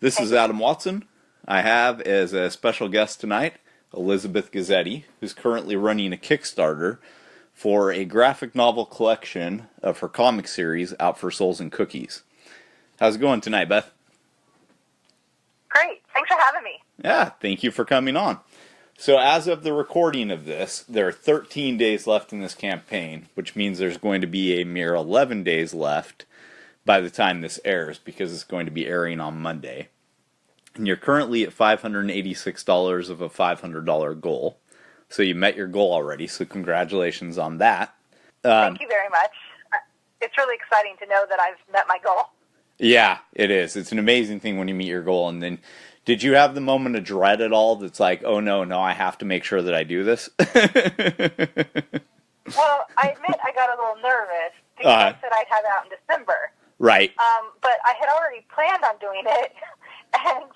This is Adam Watson. I have as a special guest tonight Elizabeth Gazzetti, who's currently running a Kickstarter for a graphic novel collection of her comic series out for Souls and Cookies. How's it going tonight, Beth? Great. Thanks for having me. Yeah, thank you for coming on. So as of the recording of this, there are 13 days left in this campaign, which means there's going to be a mere 11 days left by the time this airs, because it's going to be airing on Monday. And you're currently at $586 of a $500 goal. So you met your goal already, so congratulations on that. Thank you very much. It's really exciting to know that I've met my goal. Yeah, it is. It's an amazing thing when you meet your goal. And then, did you have the moment of dread at all that's like, oh no, I have to make sure that I do this? Well, I admit I got a little nervous because I said I'd have it out in December. Right. But I had already planned on doing it, and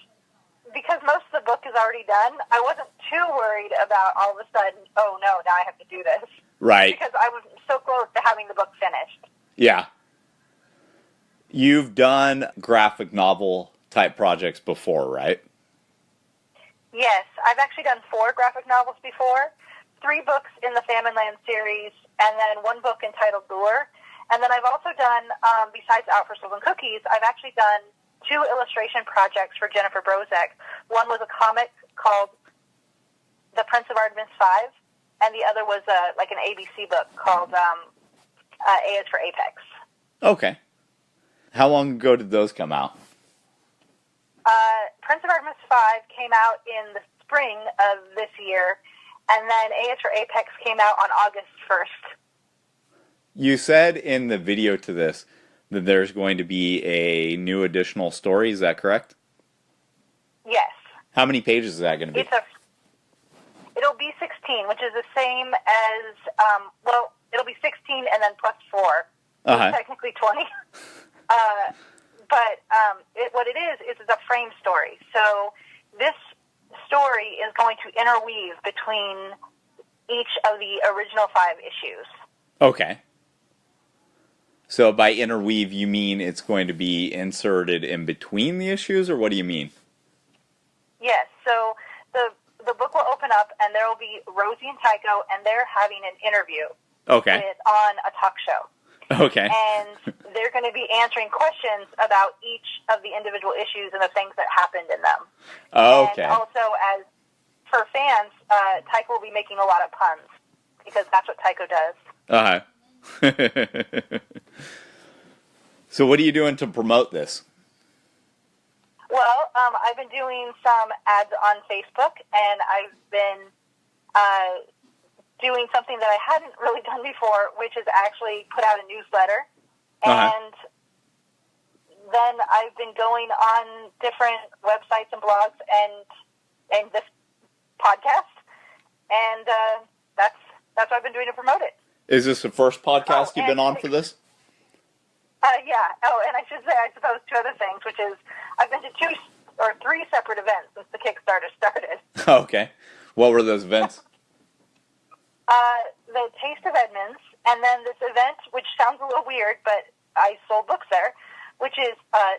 because most of the book is already done, I wasn't too worried about all of a sudden, oh no, now I have to do this. Right. Because I was so close to having the book finished. Yeah. You've done graphic novel type projects before, right? Yes, I've actually done 4 graphic novels before, 3 books in the Famine Land series, and then 1 book entitled Lure. And then I've also done, besides Out for Souls and Cookies, I've actually done 2 illustration projects for Jennifer Brozek. One was a comic called The Prince of Artemis 5, and the other was like an ABC book called A is for Apex. Okay. How long ago did those come out? Prince of Artemis 5 came out in the spring of this year, and then A is for Apex came out on August 1st. You said in the video to this that there's going to be a new additional story. Is that correct? Yes. How many pages is that going to be? It'll be 16, which is the same as, it'll be 16 and then plus 4. Uh-huh. Technically 20. What it is it's a frame story. So this story is going to interweave between each of the original 5 issues. Okay. So by interweave, you mean it's going to be inserted in between the issues, or what do you mean? Yes. So the book will open up, and there will be Rosie and Tycho, and they're having an interview. Okay. On a talk show. Okay. And they're going to be answering questions about each of the individual issues and the things that happened in them. Okay. And also, as for fans, Tycho will be making a lot of puns, because that's what Tycho does. Uh-huh. So what are you doing to promote this? Well, I've been doing some ads on Facebook, and I've been doing something that I hadn't really done before, which is actually put out a newsletter. And then I've been going on different websites and blogs and this podcast, and that's what I've been doing to promote it. Is this the first podcast you've been on for this? Yeah. Oh, and I should say, I suppose, 2 other things, which is I've been to 2 or 3 separate events since the Kickstarter started. Okay. What were those events? The Taste of Edmonds, and then this event, which sounds a little weird, but I sold books there, which is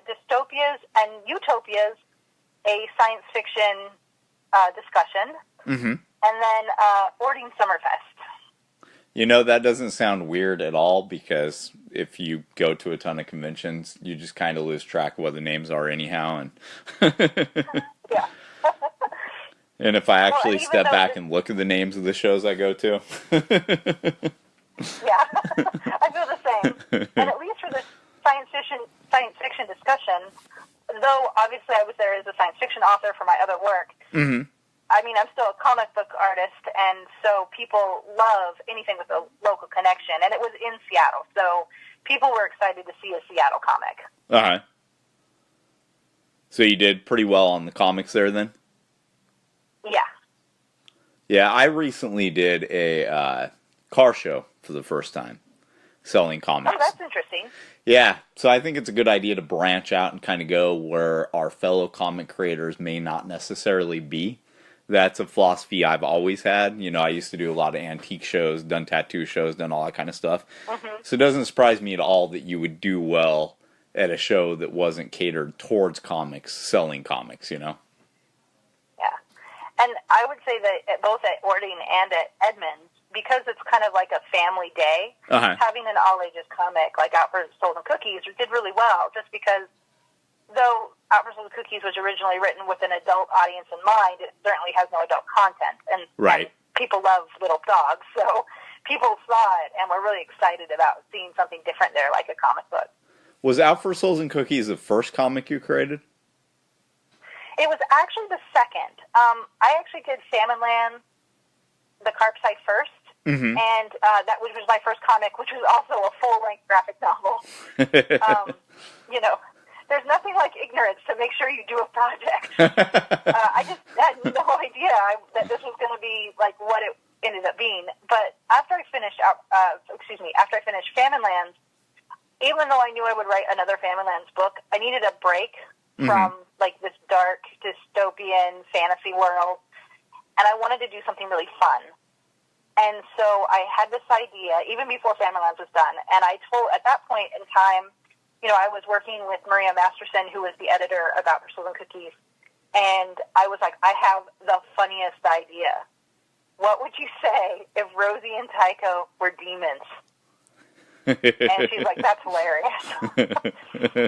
Dystopias and Utopias, a science fiction discussion, and then Ording Summerfest. You know, that doesn't sound weird at all, because if you go to a ton of conventions, you just kind of lose track of what the names are anyhow. And Yeah. And if I actually step back and look at the names of the shows I go to. Yeah, I feel the same. And at least for the science fiction discussion, though obviously I was there as a science fiction author for my other work, I mean, I'm still a comic book artist, and so people love anything with a local connection. And it was in Seattle, so people were excited to see a Seattle comic. Uh-huh. So you did pretty well on the comics there, then? Yeah. Yeah, I recently did a car show for the first time, selling comics. Oh, that's interesting. Yeah, so I think it's a good idea to branch out and kind of go where our fellow comic creators may not necessarily be. That's a philosophy I've always had. You know, I used to do a lot of antique shows, done tattoo shows, done all that kind of stuff. So it doesn't surprise me at all that you would do well at a show that wasn't catered towards comics, selling comics, you know? Yeah. And I would say that both at Ording and at Edmonds, because it's kind of like a family day, having an all-ages comic like Out for Souls and Cookies did really well, just because though Out for Souls and Cookies was originally written with an adult audience in mind, it certainly has no adult content. And people love little dogs, so people saw it and were really excited about seeing something different there, like a comic book. Was Out for Souls and Cookies the first comic you created? It was actually the second. I actually did Salmon Land, the Carp site first, and that was my first comic, which was also a full-length graphic novel. You know, there's nothing like ignorance to make sure you do a project. I just had no idea that this was going to be like what it ended up being. But after I finished Famine Lands, even though I knew I would write another Famine Lands book, I needed a break from like this dark dystopian fantasy world, and I wanted to do something really fun. And so I had this idea, even before Famine Lands was done, and at that point in time, you know, I was working with Maria Masterson, who was the editor of Out for Souls and Cookies, and I was like, I have the funniest idea. What would you say if Rosie and Tycho were demons? And she's like, that's hilarious.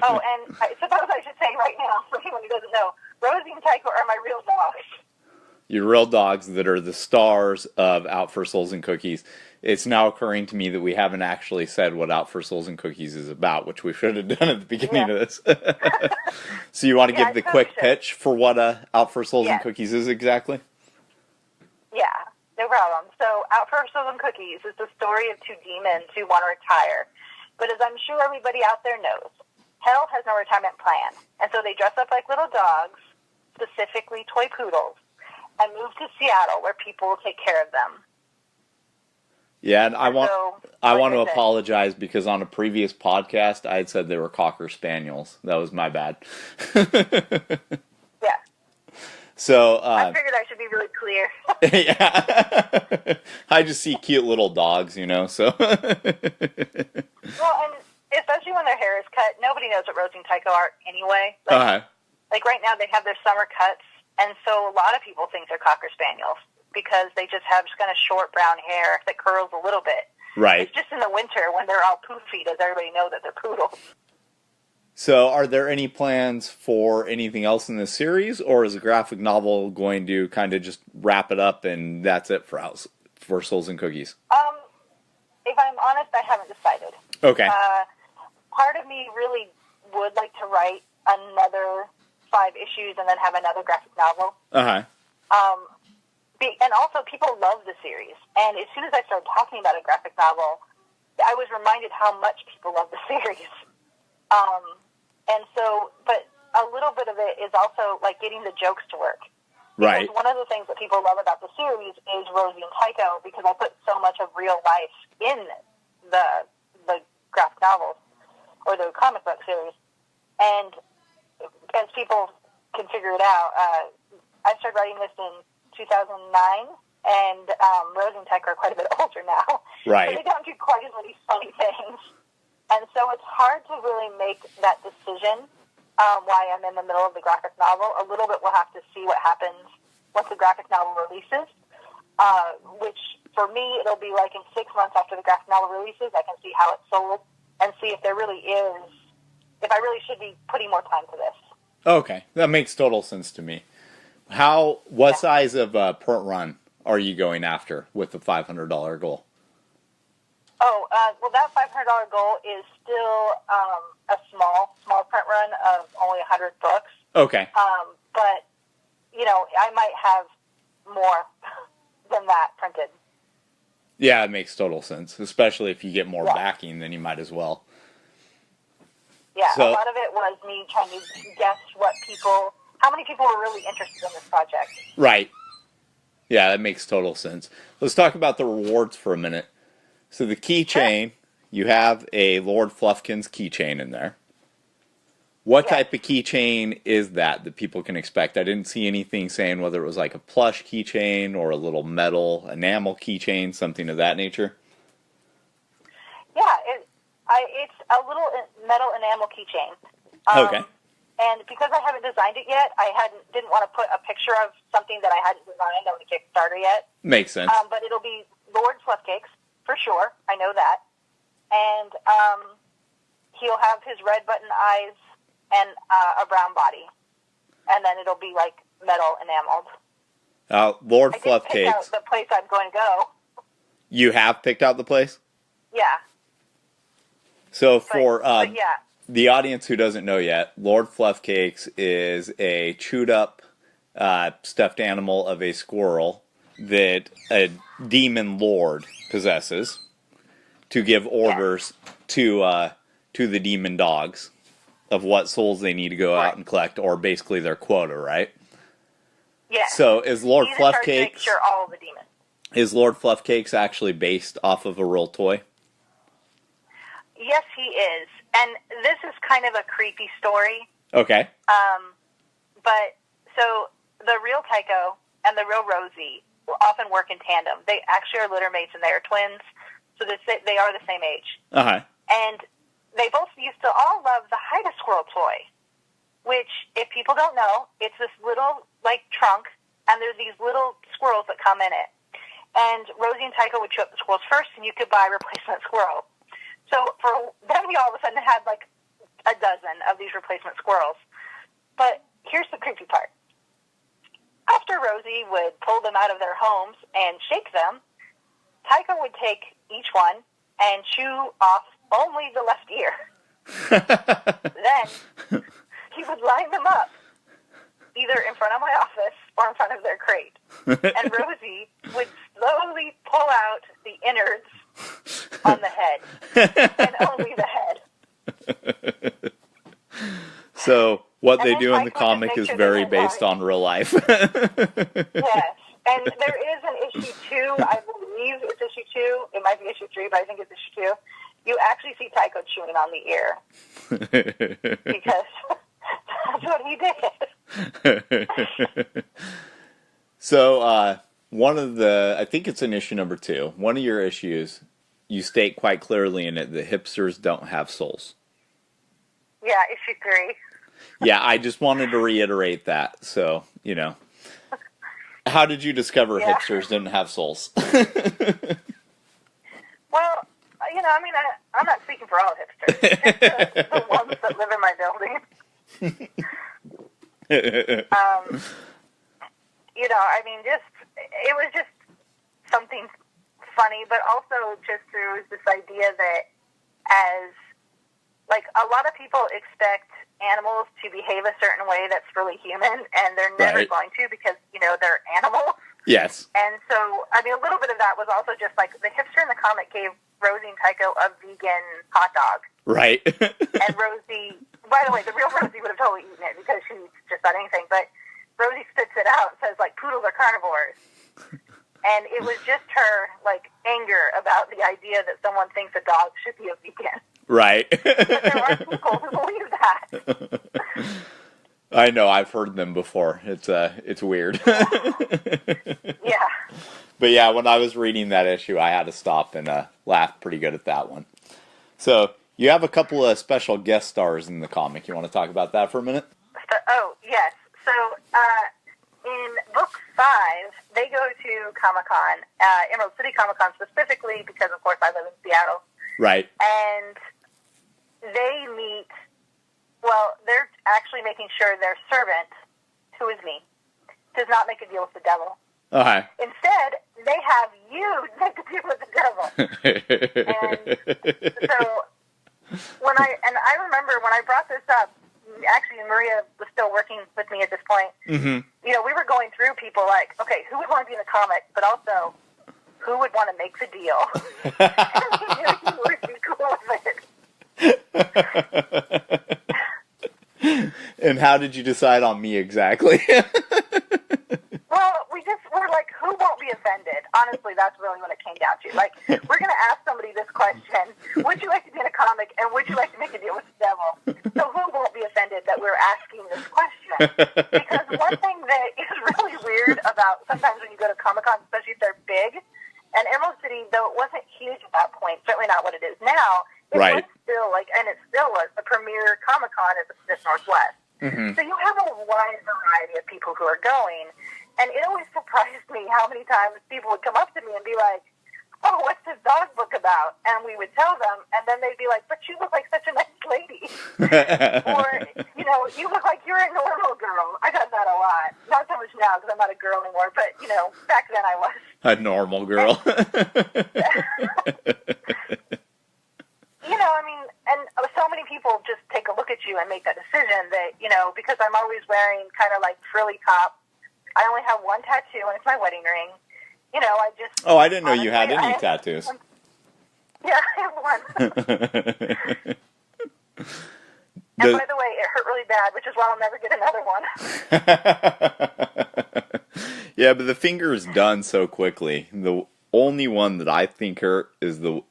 Oh, and I suppose I should say right now, for anyone who doesn't know, Rosie and Tycho are my real dogs. Your real dogs that are the stars of Out for Souls and Cookies. It's now occurring to me that we haven't actually said what Out for Souls and Cookies is about, which we should have done at the beginning of this. So you want to give the quick pitch for what Out for Souls and Cookies is exactly? Yeah, no problem. So Out for Souls and Cookies is the story of two demons who want to retire. But as I'm sure everybody out there knows, hell has no retirement plan. And so they dress up like little dogs, specifically toy poodles, and move to Seattle where people will take care of them. Yeah, and I want to apologize because on a previous podcast I had said they were Cocker Spaniels. That was my bad. Yeah. So I figured I should be really clear. Yeah. I just see cute little dogs, you know, so. Well, and especially when their hair is cut, nobody knows what Rosie and Tycho are anyway. Like right now they have their summer cuts, and so a lot of people think they're Cocker Spaniels because they just have kind of short brown hair that curls a little bit. Right. It's just in the winter when they're all poofy, does everybody know that they're poodles. So are there any plans for anything else in this series, or is the graphic novel going to kind of just wrap it up and that's it for Souls and Cookies? If I'm honest, I haven't decided. Okay. Part of me really would like to write another 5 issues and then have another graphic novel. And also, people love the series. And as soon as I started talking about a graphic novel, I was reminded how much people love the series. And so, but a little bit of it is also like getting the jokes to work. Because one of the things that people love about the series is Rosie and Tycho, because I put so much of real life in the graphic novels or the comic book series. And as people can figure it out, I started writing this in 2009, and Rosie and Tycho are quite a bit older now. Right. So they don't do quite as many funny things. And so it's hard to really make that decision why I'm in the middle of the graphic novel. A little bit we'll have to see what happens once the graphic novel releases, which for me it'll be like in 6 months after the graphic novel releases, I can see how it's sold and see if there really is, if I really should be putting more time to this. Okay, that makes total sense to me. What size of print run are you going after with the $500 goal? Well, that $500 goal is still a small print run of only 100 books. Okay. But, you know, I might have more than that printed. Yeah, it makes total sense, especially if you get more backing, then you might as well. Yeah, so, a lot of it was me trying to guess how many people were really interested in this project. Right. Yeah, that makes total sense. Let's talk about the rewards for a minute. So the keychain, you have a Lord Fluffkin's keychain in there. What type of keychain is that people can expect? I didn't see anything saying whether it was like a plush keychain or a little metal enamel keychain, something of that nature. Yeah, It's a little metal enamel keychain. Okay. And because I haven't designed it yet, didn't want to put a picture of something that I hadn't designed on the Kickstarter yet. Makes sense. But it'll be Lord Fluffcakes, for sure. I know that. And he'll have his red button eyes and a brown body. And then it'll be, like, metal enameled. Lord I did pick out Fluffcakes. the place I'm going to go. You have picked out the place? Yeah. So for but yeah. the audience who doesn't know yet, Lord Fluffcakes is a chewed up stuffed animal of a squirrel that a demon lord possesses to give orders to the demon dogs of what souls they need to go out and collect, or basically their quota, right? Yeah. So is Lord He's in charge to Fluffcakes make sure all the demons. is Lord Fluffcakes actually based off of a real toy? Yes, he is. And this is kind of a creepy story. Okay. But, so, the real Tycho and the real Rosie will often work in tandem. They actually are littermates and they are twins, so they are the same age. Uh-huh. And they both used to all love the Hide-a-Squirrel toy, which, if people don't know, it's this little, like, trunk, and there's these little squirrels that come in it. And Rosie and Tycho would chew up the squirrels first, and you could buy a replacement squirrel. So then we all of a sudden had, like, a dozen of these replacement squirrels. But here's the creepy part. After Rosie would pull them out of their homes and shake them, Tycho would take each one and chew off only the left ear. Then he would line them up, either in front of my office or in front of their crate. And Rosie would slowly pull out the innards on the head, and only the head. So what And they then do in the Tycho would comic make is sure very they were based lying. on real life. Yes, and there is an issue 2, I believe it's issue 2, it might be issue 3, but I think it's issue 2. You actually see Tycho chewing on the ear, because that's what he did. So, one of the, I think it's in issue number 2, one of your issues, you state quite clearly in it that hipsters don't have souls. Yeah, issue 3. Yeah, I just wanted to reiterate that, so, you know. How did you discover hipsters didn't have souls? Well, you know, I mean, I'm not speaking for all hipsters. It's the ones that live in my building. You know, I mean, it was just something funny, but also just there was this idea that as, like, a lot of people expect animals to behave a certain way that's really human, and they're never going to because, you know, they're animals. Yes. And so, I mean, a little bit of that was also just, like, the hipster in the comic gave Rosie and Tycho a vegan hot dog. Right. And Rosie, by the way, the real Rosie would have totally eaten it because she eats just about anything, but Rosie spits it out and says, like, poodles are carnivores. And it was just her, like, anger about the idea that someone thinks a dog should be a vegan. Right. But there are people who believe that. I know, I've heard them before. It's weird. Yeah. But yeah, when I was reading that issue, I had to stop and laugh pretty good at that one. So, you have a couple of special guest stars in the comic. You want to talk about that for a minute? Oh, yes. So, in book 5, they go to Comic-Con, Emerald City Comic-Con specifically, because, of course, I live in Seattle. Right. And they meet, well, they're actually making sure their servant, who is me, does not make a deal with the devil. Okay. Instead, they have you make a deal with the devil. And so, I remember when I brought this up, actually Maria was still working with me at this point. Mm-hmm. You know, we were going through people like, okay, who would want to be in the comic, but also who would want to make the deal? You would be cool with it. And how did you decide on me exactly? Well, we're like, who won't be offended? Honestly, that's really what it came down to. Like, we're going to ask somebody this question: would you like to be in a comic, and would you like to make a deal with the devil? So who won't be offended that we're asking this question? Because one thing that is really weird about sometimes when you go to Comic-Con, especially if they're big, and Emerald City, though it wasn't huge at that point, certainly not what it is now, it was Con in the Pacific Northwest. Mm-hmm. So you have a wide variety of people who are going, and it always surprised me how many times people would come up to me and be like, "Oh, what's this dog book about?" And we would tell them, and then they'd be like, "But you look like such a nice lady." Or, you know, "You look like you're a normal girl." I got that a lot. Not so much now because I'm not a girl anymore, but, you know, back then I was. A normal girl. You know, I mean, and so many people just take a look at you and make that decision that, you know, because I'm always wearing kind of like frilly top. I only have one tattoo, and it's my wedding ring. You know, I just... Oh, I didn't know you had any tattoos. Yeah, I have one. And by the way, it hurt really bad, which is why I'll never get another one. Yeah, but the finger is done so quickly. The only one that I think hurt is the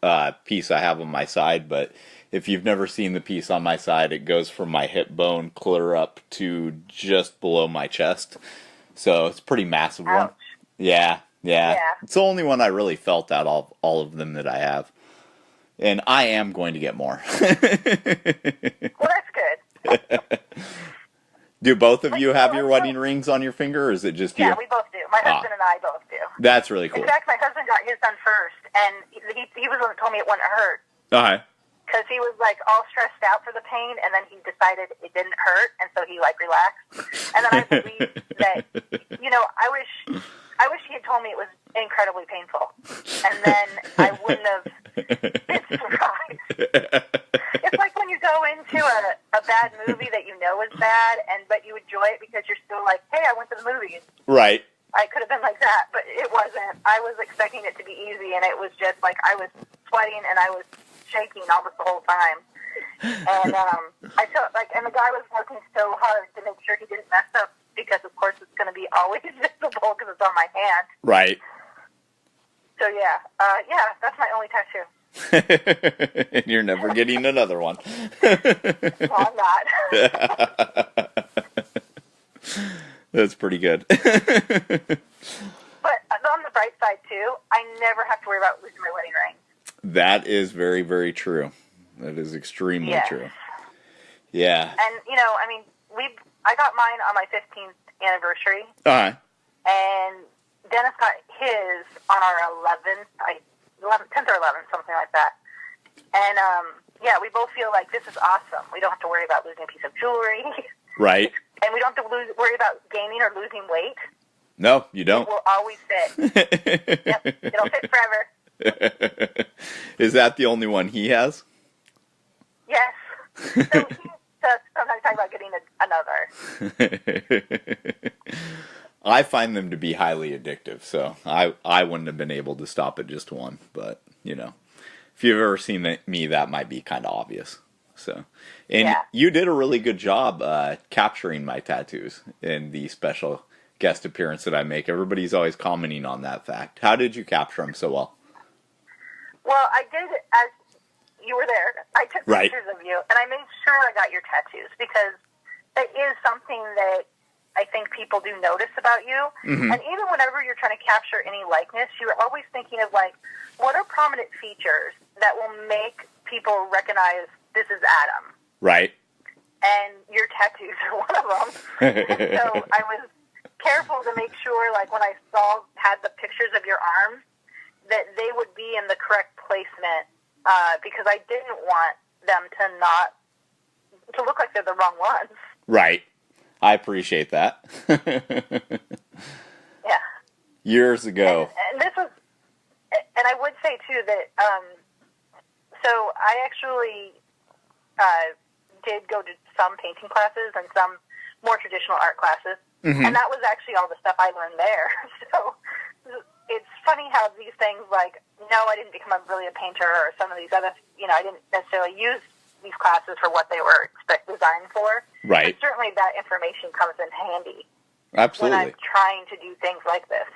piece I have on my side, but if you've never seen the piece on my side, it goes from my hip bone clear up to just below my chest. So it's a pretty massive one. Yeah. It's the only one I really felt out of all of them that I have. And I am going to get more. Well, that's good. Do both of you have your wedding rings on your finger, or is it just you? Yeah, we both do. My husband and I both do. That's really cool. In fact, my husband got his done first, and he was the one that told me it wouldn't hurt. Okay. Because he was, like, all stressed out for the pain, and then he decided it didn't hurt, and so he, like, relaxed. And then I believe that, you know, I wish he had told me it was incredibly painful. And then I wouldn't have been surprised. It's like when you go into a bad movie that you know is bad, but you enjoy it because you're still like, hey, I went to the movies. Right. I could have been like that, but it wasn't. I was expecting it to be easy, and it was just like I was sweating and I was shaking almost the whole time. And I felt like, and the guy was working so hard to make sure he didn't mess up because, of course, it's going to be always visible because it's on my hand. Right. So yeah, that's my only tattoo. And you're never getting another one. No, I'm not. That's pretty good. But on the bright side, too, I never have to worry about losing my wedding ring. That is very, very true. That is extremely true. Yeah. And, you know, I mean, I got mine on my 15th anniversary. Uh-huh. And Dennis got his on our 10th or 11th, something like that. And, yeah, we both feel like this is awesome. We don't have to worry about losing a piece of jewelry. Right. And we don't have to worry about gaining or losing weight. No, you don't. It will always fit. Yep, it'll fit forever. Is that the only one he has? Yes. So he does sometimes talk about getting another. I find them to be highly addictive, so I wouldn't have been able to stop at just one. But, you know, if you've ever seen me, that might be kind of obvious. So, and you did a really good job capturing my tattoos in the special guest appearance that I make. Everybody's always commenting on that fact. How did you capture them so well? Well, I did, as you were there, I took pictures of you, and I made sure I got your tattoos, because it is something that I think people do notice about you. Mm-hmm. And even whenever you're trying to capture any likeness, you're always thinking of, like, what are prominent features that will make people recognize this is Adam? Right. And your tattoos are one of them. So I was careful to make sure, like, when I had the pictures of your arms, that they would be in the correct placement, because I didn't want them to look like they're the wrong ones. Right. I appreciate that. Yeah. Years ago. And this was, and I would say too that, so I actually did go to some painting classes and some more traditional art classes, and that was actually all the stuff I learned there. So it's funny how these things, like, no, I didn't become really a painter, or some of these other, I didn't necessarily use these classes for what they were designed for. Right. But certainly that information comes in handy. Absolutely. When I'm trying to do things like this.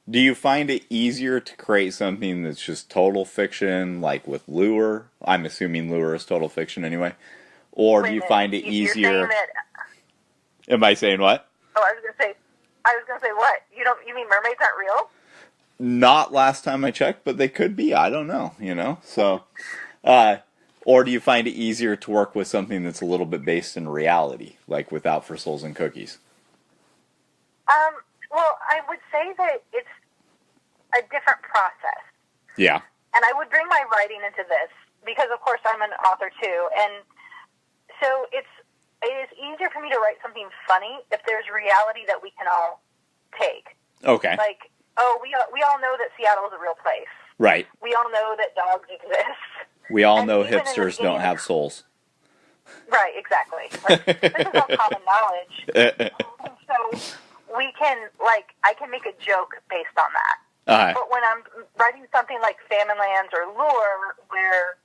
Do you find it easier to create something that's just total fiction, like with Lure? I'm assuming Lure is total fiction anyway. Or do you find it easier? Am I saying what? Oh, I was going to say what? You mean mermaids aren't real? Not last time I checked, but they could be. I don't know, So, Or do you find it easier to work with something that's a little bit based in reality, like with Out for Souls and Cookies? Well, I would say that it's a different process. Yeah. And I would bring my writing into this because, of course, I'm an author too. And so it is easier for me to write something funny if there's reality that we can all take. Okay. Like, we all know that Seattle is a real place. Right. We all know that dogs exist. We all And know even hipsters don't have souls. Right, exactly. Like, this is all common knowledge. So we can, I can make a joke based on that. But when I'm writing something like Famine Lands or Lure, where,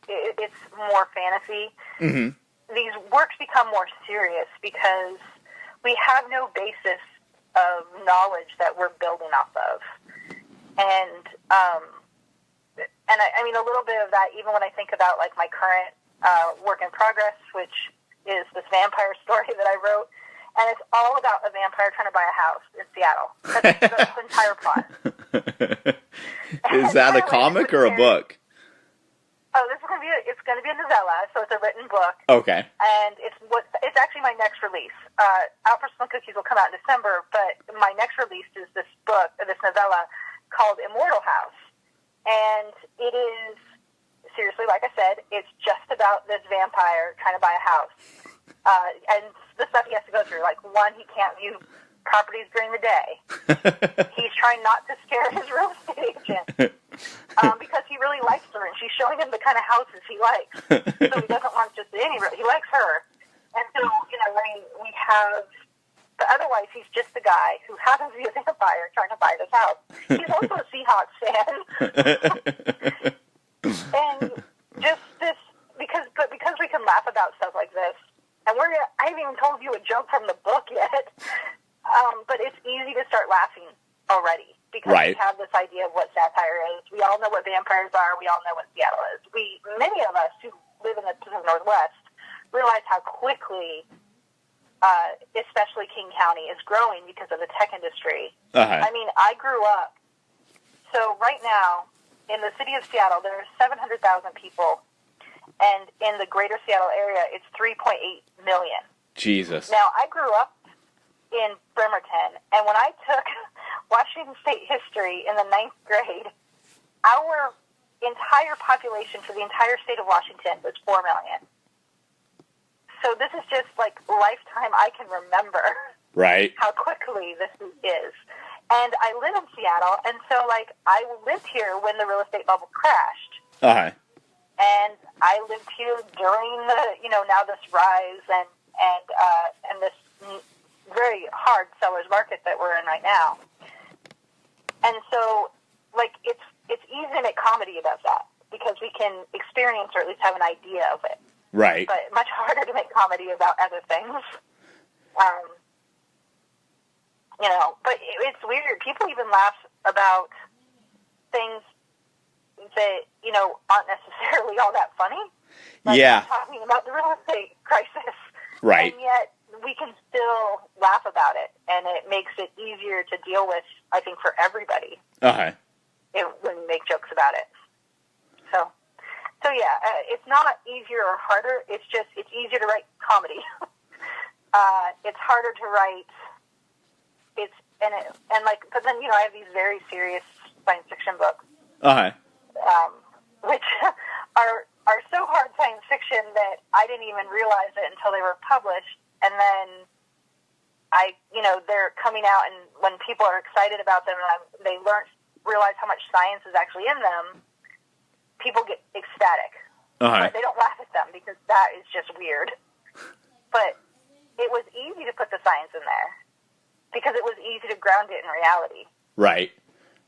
it's more fantasy, these works become more serious because we have no basis of knowledge that we're building off of. And I mean, a little bit of that, even when I think about, my current work in progress, which is this vampire story that I wrote. And it's all about a vampire trying to buy a house in Seattle. That's the entire plot. Is that a comic or a book? Oh, it's going to be a novella, so it's a written book. Okay. And it's actually my next release. Out for Some Cookies will come out in December, but my next release is this book, this novella called Immortal House. And it is, seriously, like I said, it's just about this vampire trying to buy a house. And the stuff he has to go through, one, he can't view properties during the day. He's trying not to scare his real estate agent because he really likes her, and she's showing him the kind of houses he likes. So he doesn't want just any. He likes her, and so we have. But otherwise, he's just a guy who happens to be a vampire trying to buy this house. He's also a Seahawks fan, and just this because we can laugh about stuff like this. And I haven't even told you a joke from the book yet, but it's easy to start laughing already because we have this idea of what satire is. We all know what vampires are. We all know what Seattle is. Many of us who live in the Pacific Northwest realize how quickly, especially King County, is growing because of the tech industry. I mean, I grew up. So right now, in the city of Seattle, there are 700,000 people. And in the greater Seattle area, it's 3.8 million. Jesus. Now, I grew up in Bremerton, and when I took Washington State history in the 9th grade, our entire population for the entire state of Washington was 4 million. So this is just lifetime I can remember. Right. How quickly this is. And I live in Seattle, and so I lived here when the real estate bubble crashed. And I lived here during the, now this rise and this very hard seller's market that we're in right now. And so, it's easy to make comedy about that because we can experience or at least have an idea of it. Right. But much harder to make comedy about other things. But it's weird. People even laugh about things that, aren't necessarily all that funny. Yeah. Talking about the real estate crisis. Right. And yet we can still laugh about it, and it makes it easier to deal with, I think, for everybody. When we make jokes about it. So yeah, it's not easier or harder. It's easier to write comedy. It's harder to write. But then I have these very serious science fiction books. Which are so hard science fiction that I didn't even realize it until they were published. And then they're coming out, and when people are excited about them and they realize how much science is actually in them, people get ecstatic. But they don't laugh at them because that is just weird. But it was easy to put the science in there because it was easy to ground it in reality. Right.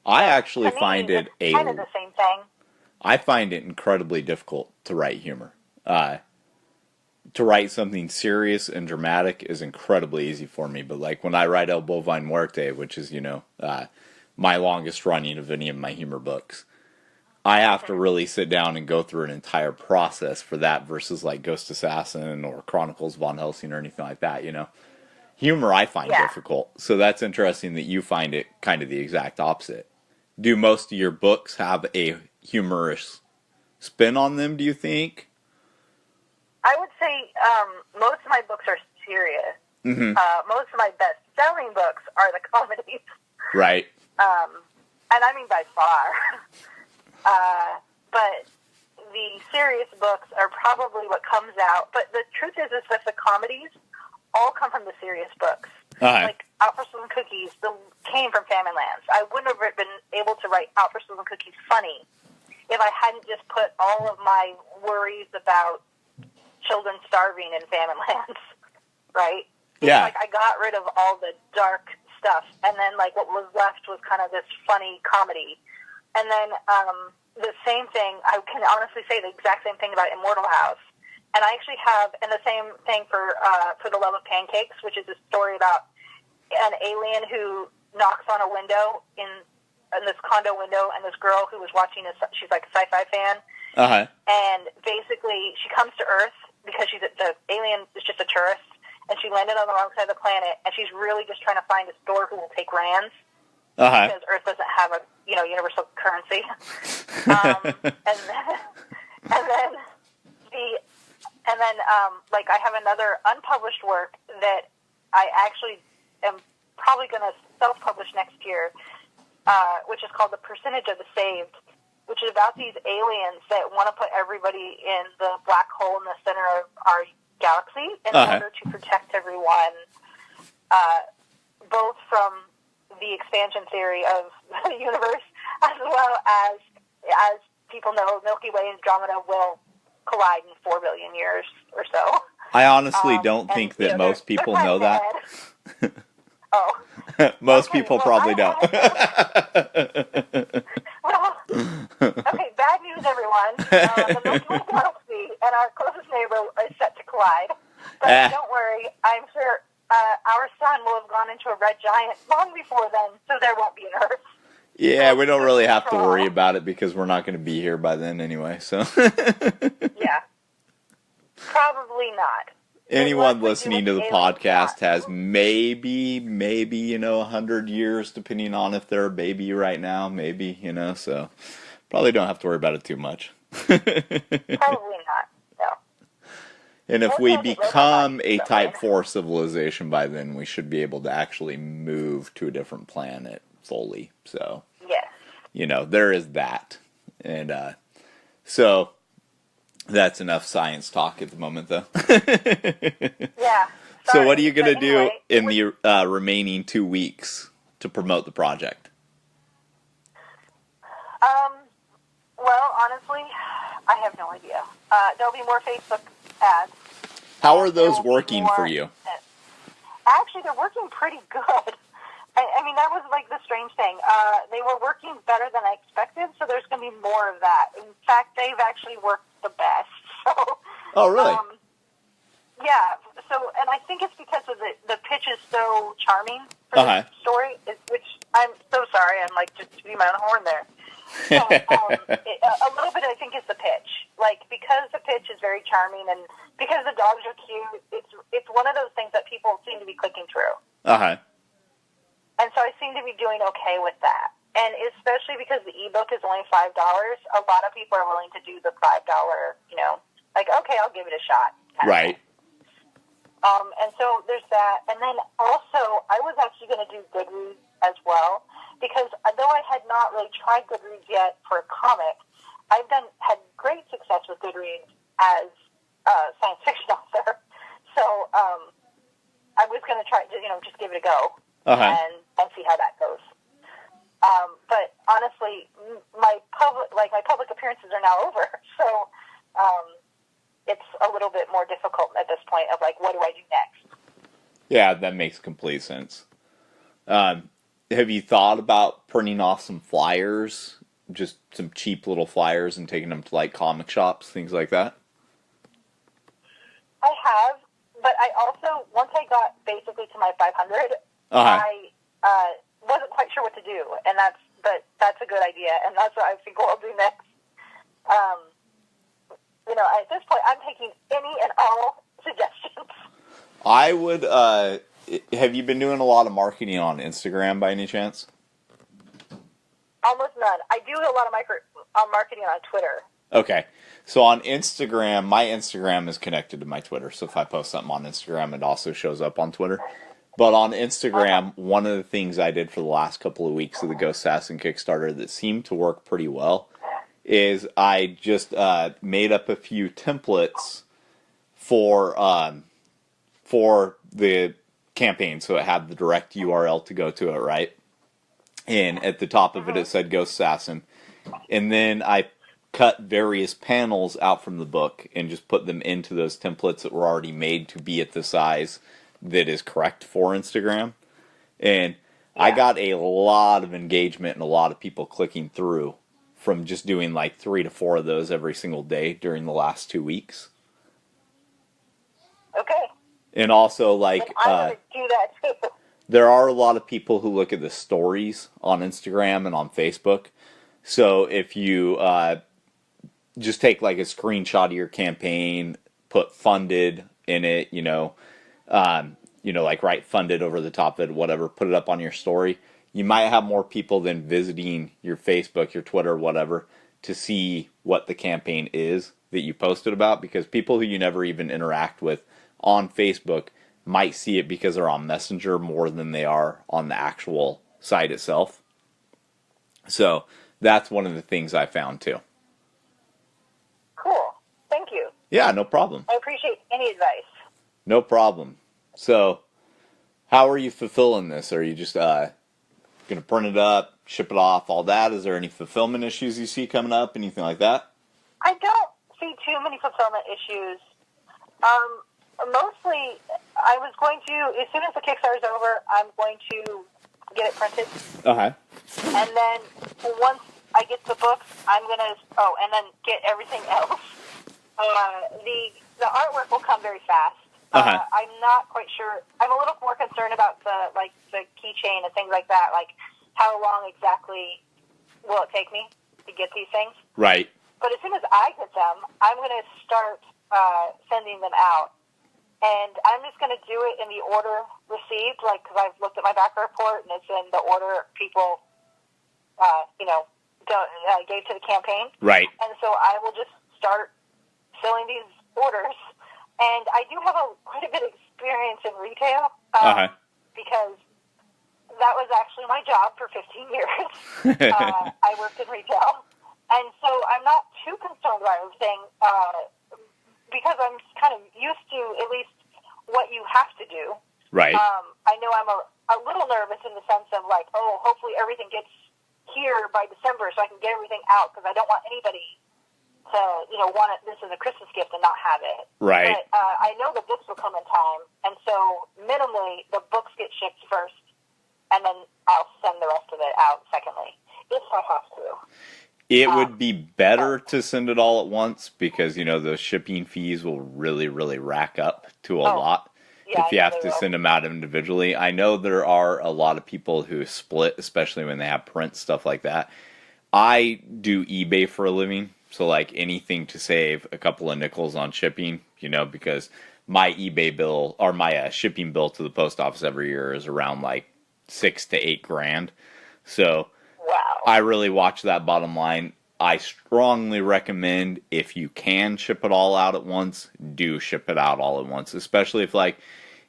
I actually find it kind of the same thing. I find it incredibly difficult to write humor. To write something serious and dramatic is incredibly easy for me. But when I write El Bovine Muerte, which is, my longest running of any of my humor books, I have to really sit down and go through an entire process for that versus Ghost Assassin or Chronicles Von Helsing or anything like that, Humor I find difficult. So that's interesting that you find it kind of the exact opposite. Do most of your books have a humorous spin on them, do you think? I would say most of my books are serious. Mm-hmm. Most of my best-selling books are the comedies. Right. And I mean by far. But the serious books are probably what comes out. But the truth is that the comedies all come from the serious books. Like Out for Souls and Cookies came from Famine Lands. I wouldn't have been able to write Out for Souls and Cookies funny if I hadn't just put all of my worries about children starving in Famine Lands, right? Yeah. Like I got rid of all the dark stuff, and then like what was left was kind of this funny comedy. And then the same thing, I can honestly say the exact same thing about Immortal House. And I actually have, and the same thing for The Love of Pancakes, which is a story about an alien who knocks on a window in this condo window, and this girl who was watching, she's like a sci-fi fan. And basically she comes to Earth because the alien is just a tourist, and she landed on the wrong side of the planet, and she's really just trying to find a store who will take rands. Because Earth doesn't have a universal currency. And then like I have another unpublished work that I actually am probably going to self-publish next year, which is called The Percentage of the Saved, which is about these aliens that want to put everybody in the black hole in the center of our galaxy in order to protect everyone, both from the expansion theory of the universe, as well as people know, Milky Way and Andromeda will collide in 4 billion years or so. I honestly don't think that most people know that. Oh. Most people probably don't. Well, okay, bad news, everyone. The Milky Way galaxy and our closest neighbor is set to collide. But don't worry, I'm sure our sun will have gone into a red giant long before then, so there won't be an Earth. Yeah, we don't really have to worry about it because we're not going to be here by then anyway, so. Yeah. Probably not. Anyone listening to the podcast has maybe, 100 years, depending on if they're a baby right now, maybe, so probably don't have to worry about it too much. Probably not, no. And if we become a Type 4 civilization by then, we should be able to actually move to a different planet fully, so. Yes. There is that. And so that's enough science talk at the moment, though. Yeah. So what are you going to do in the remaining 2 weeks to promote the project? Well, honestly, I have no idea. There'll be more Facebook ads. How are those working for you? Actually, they're working pretty good. I mean, that was like the strange thing. They were working better than I expected, so there's going to be more of that. In fact, they've actually worked the best. So, oh, really? Yeah. So, and I think it's because of the pitch is so charming for the story, which I'm so sorry. I'm like just beating my own horn there. So, a little bit, I think, is the pitch. Like, because the pitch is very charming and because the dogs are cute, it's one of those things that people seem to be clicking through. And so I seem to be doing okay with that. And especially because the ebook is only $5, a lot of people are willing to do the $5, like, okay, I'll give it a shot. Right. And so there's that. And then also, I was actually going to do Goodreads as well, because though I had not really tried Goodreads yet for a comic, I've had great success with Goodreads as a science fiction author. So I was going to try to, just give it a go. And see how that goes. But honestly, my public appearances are now over, so it's a little bit more difficult at this point of like, what do I do next? Yeah, that makes complete sense. Have you thought about printing off some flyers, just some cheap little flyers, and taking them to like comic shops, things like that? I have, but I also, once I got basically to my 500, I wasn't quite sure what to do, and that's a good idea, and that's what I think what I'll do next. At this point, I'm taking any and all suggestions. I would. Have you been doing a lot of marketing on Instagram by any chance? Almost none. I do a lot of marketing on Twitter. Okay. So on Instagram, my Instagram is connected to my Twitter. So if I post something on Instagram, it also shows up on Twitter. But on Instagram, one of the things I did for the last couple of weeks of the Ghost Assassin Kickstarter that seemed to work pretty well is I just made up a few templates for the campaign. So it had the direct URL to go to it, right? And at the top of it, it said Ghost Assassin. And then I cut various panels out from the book and just put them into those templates that were already made to be at the size that is correct for Instagram. And I got a lot of engagement and a lot of people clicking through from just doing like 3 to 4 of those every single day during the last 2 weeks. Okay. And also, like, I'm going to do that too. There are a lot of people who look at the stories on Instagram and on Facebook. So if you just take like a screenshot of your campaign, put funded in it, like write funded over the top of it, whatever, put it up on your story, you might have more people than visiting your Facebook, your Twitter, whatever, to see what the campaign is that you posted about, because people who you never even interact with on Facebook might see it because they're on Messenger more than they are on the actual site itself. So that's one of the things I found too. Cool. Thank you. Yeah, no problem. I appreciate any advice. No problem. So, how are you fulfilling this? Are you just going to print it up, ship it off, all that? Is there any fulfillment issues you see coming up, anything like that? I don't see too many fulfillment issues. Mostly, I was going to, as soon as the Kickstarter's over, I'm going to get it printed. Okay. And then once I get the books, I'm going to, and then get everything else. The artwork will come very fast. I'm not quite sure. I'm a little more concerned about the keychain and things like that. Like, how long exactly will it take me to get these things? Right. But as soon as I get them, I'm going to start sending them out. And I'm just going to do it in the order received, because I've looked at my backer report, and it's in the order people, gave to the campaign. Right. And so I will just start filling these orders. And I do have quite a bit of experience in retail, because that was actually my job for 15 years. I worked in retail. And so I'm not too concerned about everything, because I'm kind of used to at least what you have to do. Right. I know I'm a little nervous in the sense of hopefully everything gets here by December so I can get everything out, because I don't want anybody to, want this as a Christmas gift and not have it. Right. But I know the books will come in time, and so minimally the books get shipped first, and then I'll send the rest of it out secondly, if I have to. It would be better to send it all at once, because, the shipping fees will really, really rack up to a lot if you have to send them out individually. I know there are a lot of people who split, especially when they have print, stuff like that. I do eBay for a living, so like anything to save a couple of nickels on shipping, because my eBay bill or my shipping bill to the post office every year is around like $6,000 to $8,000. So I really watch that bottom line. I strongly recommend, if you can ship it all out at once, do ship it out all at once, especially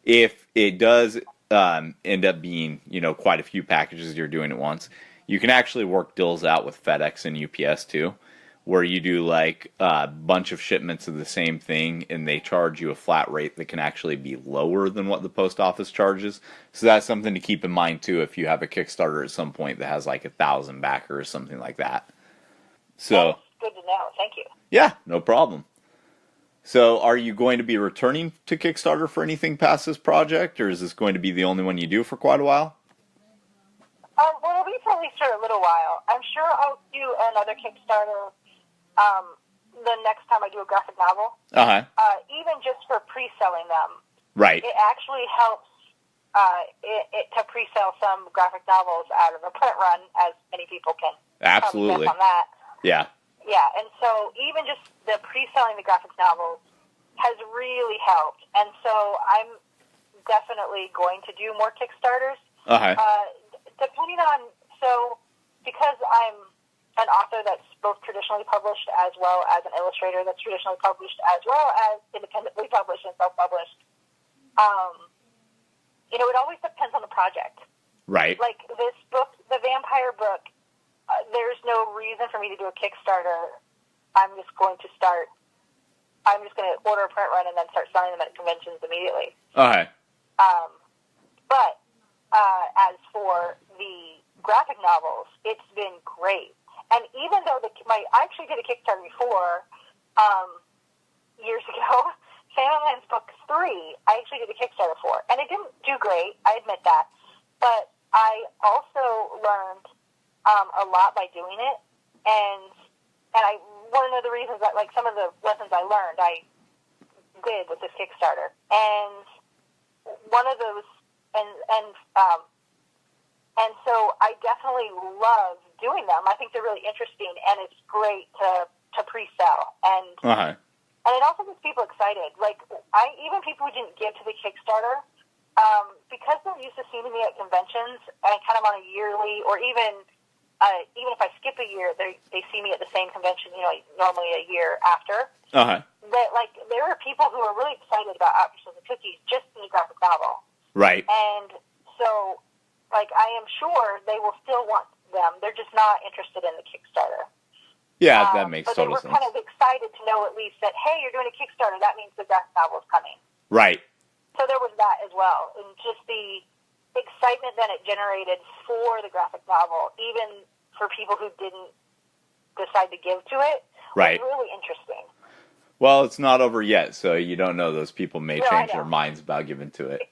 if it does end up being, quite a few packages you're doing at once. You can actually work deals out with FedEx and UPS too, where you do like a bunch of shipments of the same thing, and they charge you a flat rate that can actually be lower than what the post office charges. So that's something to keep in mind too if you have a Kickstarter at some point that has like 1,000 backers, something like that. So that's good to know. Thank you. Yeah, no problem. So are you going to be returning to Kickstarter for anything past this project, or is this going to be the only one you do for quite a while? Well, it'll be for at least for a little while. I'm sure I'll do another Kickstarter the next time I do a graphic novel. Even just for pre-selling them. Right. It actually helps to pre-sell some graphic novels out of a print run, as many people can absolutely on that. Yeah. Yeah, and so even just the pre-selling the graphic novels has really helped. And so I'm definitely going to do more Kickstarters. Depending on, because I'm an author that's both traditionally published as well as an illustrator that's traditionally published as well as independently published and self-published. It always depends on the project. Right. Like this book, the vampire book, there's no reason for me to do a Kickstarter. I'm just going to order a print run and then start selling them at conventions immediately. Okay. But as for the graphic novels, it's been great. And even though I actually did a Kickstarter before, years ago, Family Lands Book 3, I actually did a Kickstarter for. And it didn't do great, I admit that. But I also learned a lot by doing it. And one of the reasons that, like, some of the lessons I learned, I did with this Kickstarter. And one of those, and so I definitely love doing them. I think they're really interesting, and it's great to pre-sell. And and it also gets people excited. Like, even people who didn't give to the Kickstarter, because they're used to seeing me at conventions, and kind of on a yearly, or even if I skip a year, they see me at the same convention, normally a year after. That, like, there are people who are really excited about Apples and Cookies just in the graphic novel. Right. And so, like, I am sure they will still want them. They're just not interested in the Kickstarter. Yeah, that makes total sense. But they were kind of excited to know at least that, hey, you're doing a Kickstarter. That means the graphic novel is coming. Right. So there was that as well. And just the excitement that it generated for the graphic novel, even for people who didn't decide to give to it, was really interesting. Well, it's not over yet, so you don't know. Those people may change their minds about giving to it.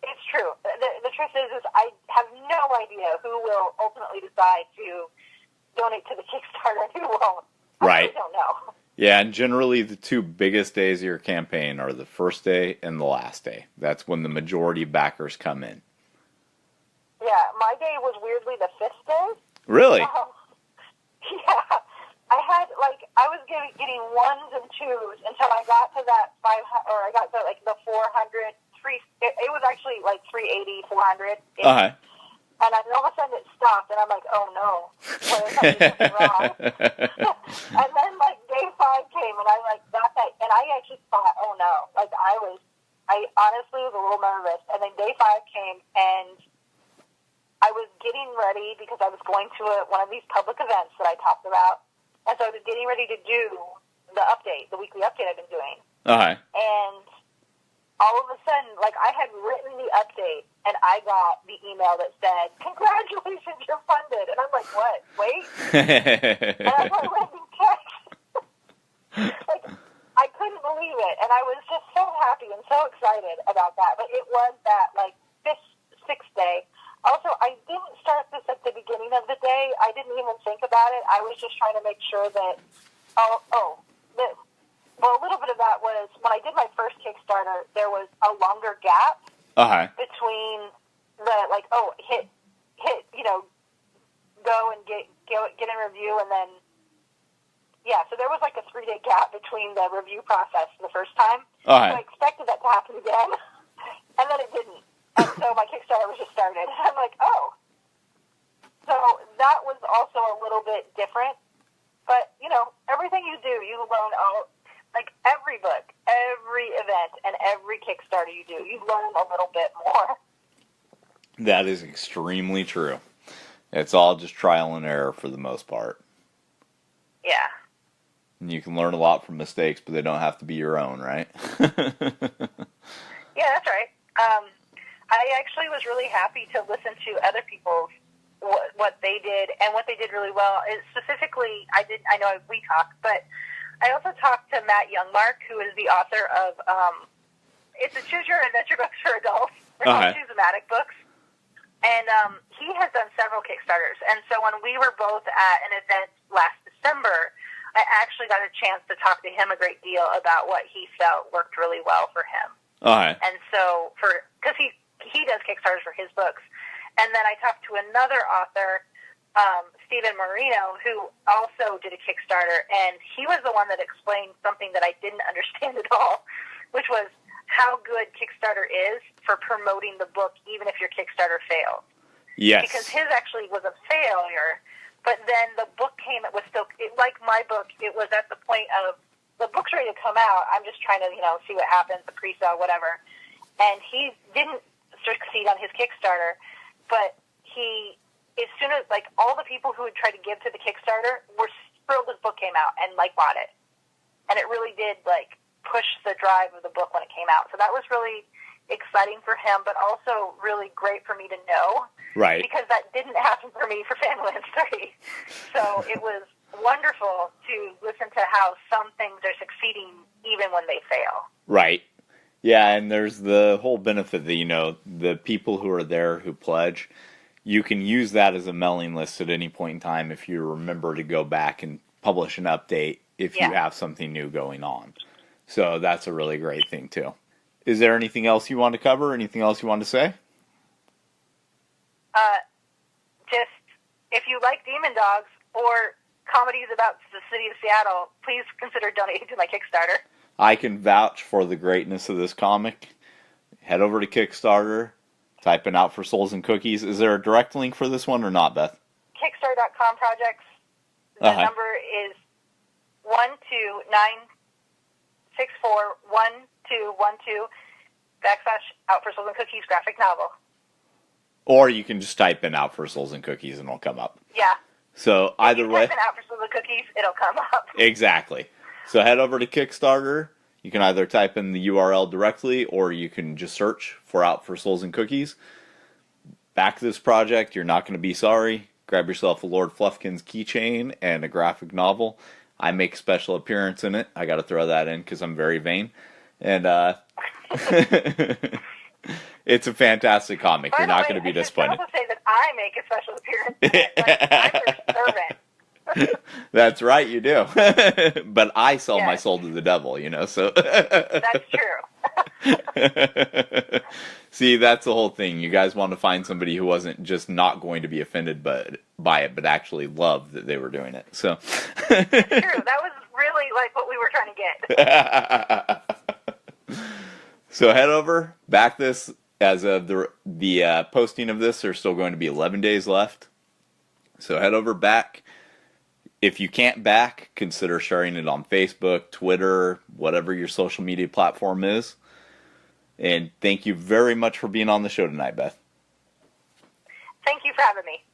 It's true. The truth is I have no idea who will ultimately decide to donate to the Kickstarter and who won't. I really don't know. Yeah, and generally the two biggest days of your campaign are the first day and the last day. That's when the majority of backers come in. Yeah, my day was weirdly the 5th day. Really? Yeah. I was getting 1s and 2s until I got to that 500, or I got to, like, the 400, it was actually, like, 380, 400. And then all of a sudden it stopped, and I'm like, oh no, what is something wrong? And then, like, day 5 came, and I, like, got that, and I actually thought, oh no, like, I honestly was a little nervous. And then day 5 came, and I was getting ready because I was going to one of these public events that I talked about, and so I was getting ready to do the weekly update I've been doing. And all of a sudden, like, I had written the update, and I got the email that said, congratulations, you're funded. And I'm like, what? Wait? And I started writing text. Like, I couldn't believe it. And I was just so happy and so excited about that. But it was that, like, 6th day. Also, I didn't start this at the beginning of the day. I didn't even think about it. I was just trying to make sure that, well, a little bit of that was when I did my first Kickstarter, there was a longer gap between the, like, go and get in review, and then, so there was like a 3-day gap between the review process the first time. So I expected that to happen again, and then it didn't. And so my Kickstarter was just started. And I'm like, oh. So that was also a little bit different. But, everything you do, you learn, like, every book, every event, and every Kickstarter you do, you learn a little bit more. That is extremely true. It's all just trial and error for the most part. Yeah. And you can learn a lot from mistakes, but they don't have to be your own, right? Yeah, that's right. I actually was really happy to listen to other people's what they did, and what they did really well. Specifically, I know we talked, but I also talked to Matt Youngmark, who is the author of it's a Choose Your Adventure books for adults. They're called Choose-O-Matic books. And he has done several Kickstarters. And so when we were both at an event last December, I actually got a chance to talk to him a great deal about what he felt worked really well for him. And so, because he does Kickstarters for his books. And then I talked to another author, Stephen Marino, who also did a Kickstarter, and he was the one that explained something that I didn't understand at all, which was how good Kickstarter is for promoting the book, even if your Kickstarter fails. Yes. Because his actually was a failure, But then the book came, it was still, like my book, it was at the point of, the book's ready to come out, I'm just trying to, see what happens, the pre-sale, whatever. And he didn't succeed on his Kickstarter, but as soon as, all the people who had tried to give to the Kickstarter were thrilled this book came out and, bought it. And it really did, push the drive of the book when it came out. So that was really exciting for him, but also really great for me to know. Right. Because that didn't happen for me for Family 3. So it was wonderful to listen to how some things are succeeding even when they fail. Right. Yeah, and there's the whole benefit that, the people who are there who pledge, you can use that as a mailing list at any point in time if you remember to go back and publish an update if you have something new going on. So that's a really great thing, too. Is there anything else you want to cover? Anything else you want to say? Just, if you like Demon Dogs or comedies about the city of Seattle, please consider donating to my Kickstarter. I can vouch for the greatness of this comic. Head over to Kickstarter, type in Out for Souls and Cookies. Is there a direct link for this one or not, Beth? Kickstarter.com projects. The number is 129641212 / Out for Souls and Cookies graphic novel. Or you can just type in Out for Souls and Cookies and it'll come up. Yeah. So either way. If you type in Out for Souls and Cookies, it'll come up. Exactly. So head over to Kickstarter. You can either type in the URL directly or you can just search for Out for Souls and Cookies. Back this project. You're not going to be sorry. Grab yourself a Lord Fluffkins keychain and a graphic novel. I make a special appearance in it. I got to throw that in because I'm very vain. And it's a fantastic comic. You're not going to be disappointed. I should also say that I make a special appearance in it. I'm your servant. That's right, you do. But I sell my soul to the devil, so. That's true. See, that's the whole thing. You guys want to find somebody who wasn't just not going to be offended by it, but actually loved that they were doing it. So. It's true. That was really what we were trying to get. So head over, back this. As of the posting of this, there's still going to be 11 days left. So head over, back. If you can't back, consider sharing it on Facebook, Twitter, whatever your social media platform is. And thank you very much for being on the show tonight, Beth. Thank you for having me.